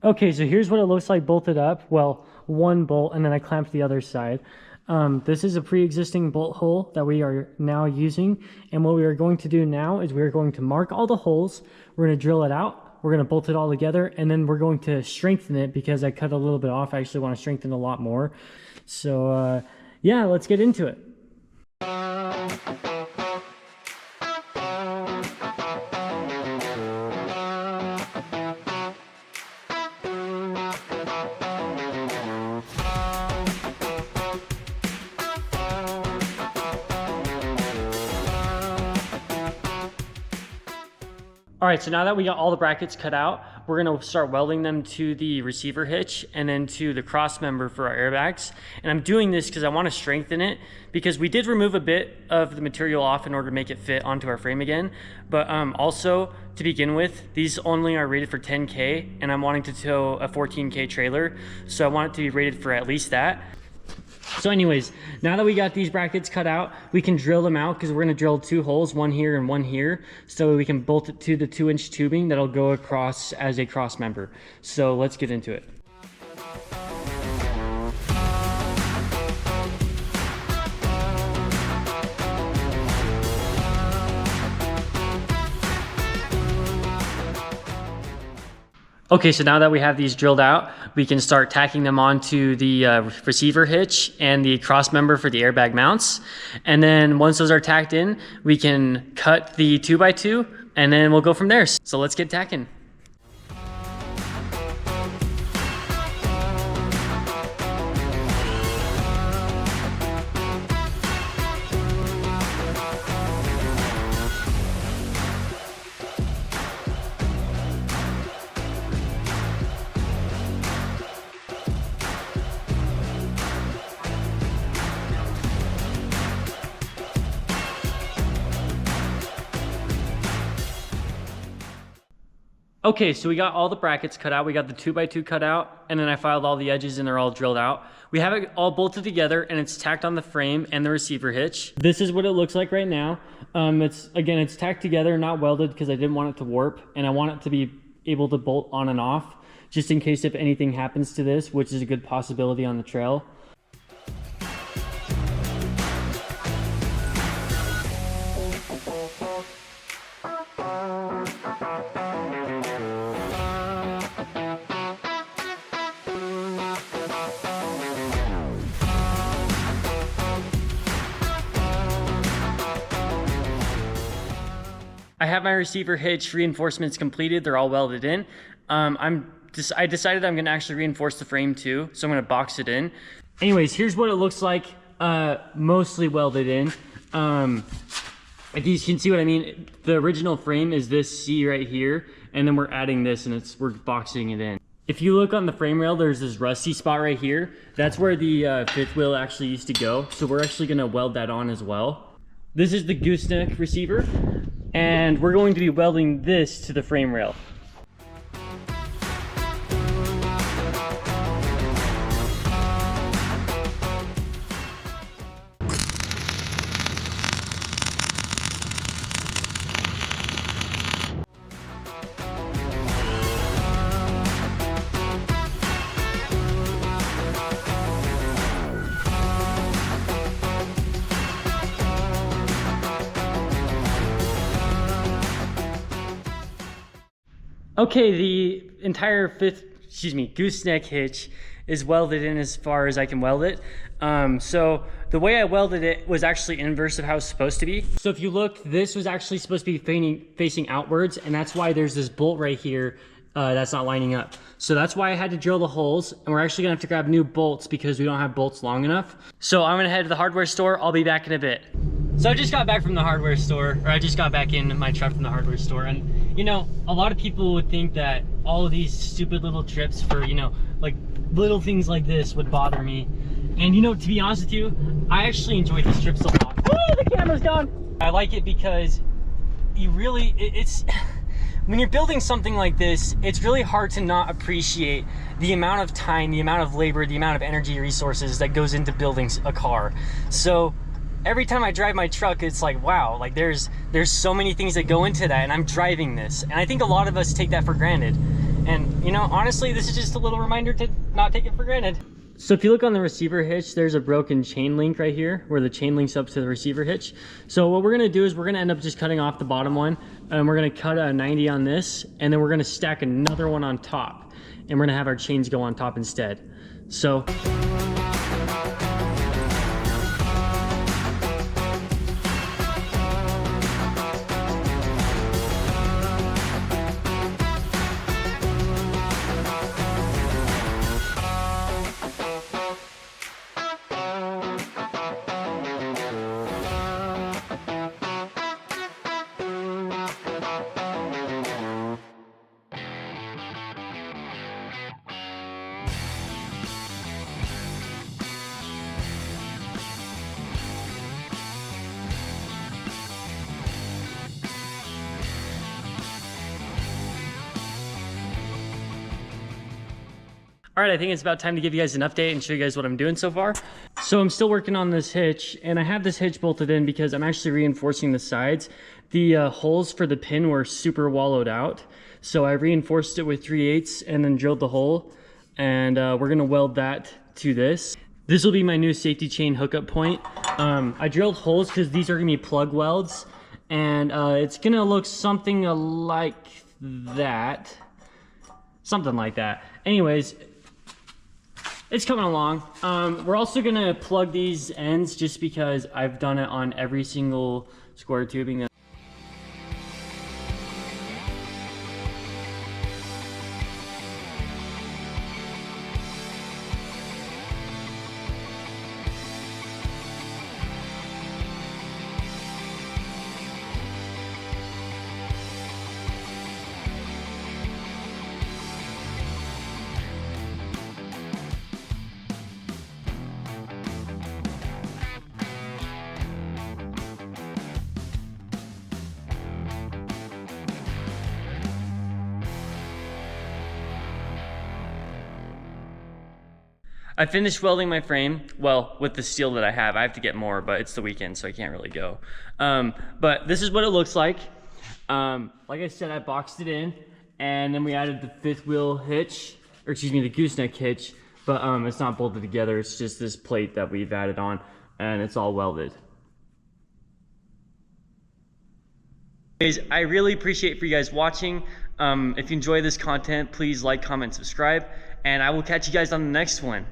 Okay, so here's what it looks like bolted up. Well, one bolt, and then I clamped the other side. This is a pre-existing bolt hole that we are now using. And what we are going to do now is we're going to mark all the holes. We're going to drill it out. We're going to bolt it all together, and then we're going to strengthen it because I cut a little bit off. I actually want to strengthen a lot more. So yeah, let's get into it. All right, so now that we got all the brackets cut out, we're gonna start welding them to the receiver hitch and then to the cross member for our airbags. And I'm doing this because I wanna strengthen it, because we did remove a bit of the material off in order to make it fit onto our frame again. But also, to begin with, these only are rated for 10K, and I'm wanting to tow a 14K trailer. So I want it to be rated for at least that. So anyways, now that we got these brackets cut out, we can drill them out because we're going to drill 2 holes, one here and one here, so we can bolt it to the 2-inch tubing that'll go across as a cross member. So let's get into it. Okay, so now that we have these drilled out, we can start tacking them onto the receiver hitch and the cross member for the airbag mounts. And then once those are tacked in, we can cut the 2x2 and then we'll go from there. So let's get tacking. Okay, so we got all the brackets cut out. We got the 2x2 cut out, and then I filed all the edges and they're all drilled out. We have it all bolted together and it's tacked on the frame and the receiver hitch. This is what it looks like right now. It's tacked together, not welded, because I didn't want it to warp, and I want it to be able to bolt on and off just in case if anything happens to this, which is a good possibility on the trail. I have my receiver hitch reinforcements completed. They're all welded in. I decided I'm gonna actually reinforce the frame too, so I'm gonna box it in. Anyways, here's what it looks like, mostly welded in. If you can see what I mean, the original frame is this C right here, and then we're adding this and we're boxing it in. If you look on the frame rail, there's this rusty spot right here. That's where the fifth wheel actually used to go. So we're actually gonna weld that on as well. This is the gooseneck receiver, and we're going to be welding this to the frame rail. Okay, the entire gooseneck hitch is welded in as far as I can weld it. So the way I welded it was actually inverse of how it's supposed to be. So if you look, this was actually supposed to be facing outwards, and that's why there's this bolt right here that's not lining up. So that's why I had to drill the holes, and we're actually gonna have to grab new bolts because we don't have bolts long enough. So I'm gonna head to the hardware store. I'll be back in a bit. So I just got back from the hardware store, or I just got back in my truck from the hardware store, and you know, a lot of people would think that all of these stupid little trips for, you know, like little things like this would bother me. And you know, to be honest with you, I actually enjoy these trips a lot. Oh, the camera's gone! I like it because you really, it's when you're building something like this, it's really hard to not appreciate the amount of time, the amount of labor, the amount of energy resources that goes into building a car. So every time I drive my truck, it's like, wow, like there's so many things that go into that, and I'm driving this. And I think a lot of us take that for granted. And you know, honestly, this is just a little reminder to not take it for granted. So if you look on the receiver hitch, there's a broken chain link right here where the chain links up to the receiver hitch. So what we're gonna do is we're gonna end up just cutting off the bottom one, and we're gonna cut a 90 on this, and then we're gonna stack another one on top, and we're gonna have our chains go on top instead. So all right, I think it's about time to give you guys an update and show you guys what I'm doing so far. So I'm still working on this hitch, and I have this hitch bolted in because I'm actually reinforcing the sides. The holes for the pin were super wallowed out, so I reinforced it with 3/8 and then drilled the hole, and we're gonna weld that to this. This will be my new safety chain hookup point. I drilled holes because these are gonna be plug welds, and it's gonna look something like that. Something like that. Anyways, it's coming along. We're also gonna plug these ends just because I've done it on every single square tubing. I finished welding my frame, well, with the steel that I have. I have to get more, but it's the weekend, so I can't really go. But this is what it looks like. Like I said, I boxed it in, and then we added the 5th wheel hitch, or excuse me, the gooseneck hitch, but it's not bolted together. It's just this plate that we've added on, and it's all welded. Guys, I really appreciate for you guys watching. If you enjoy this content, please like, comment, subscribe, and I will catch you guys on the next one.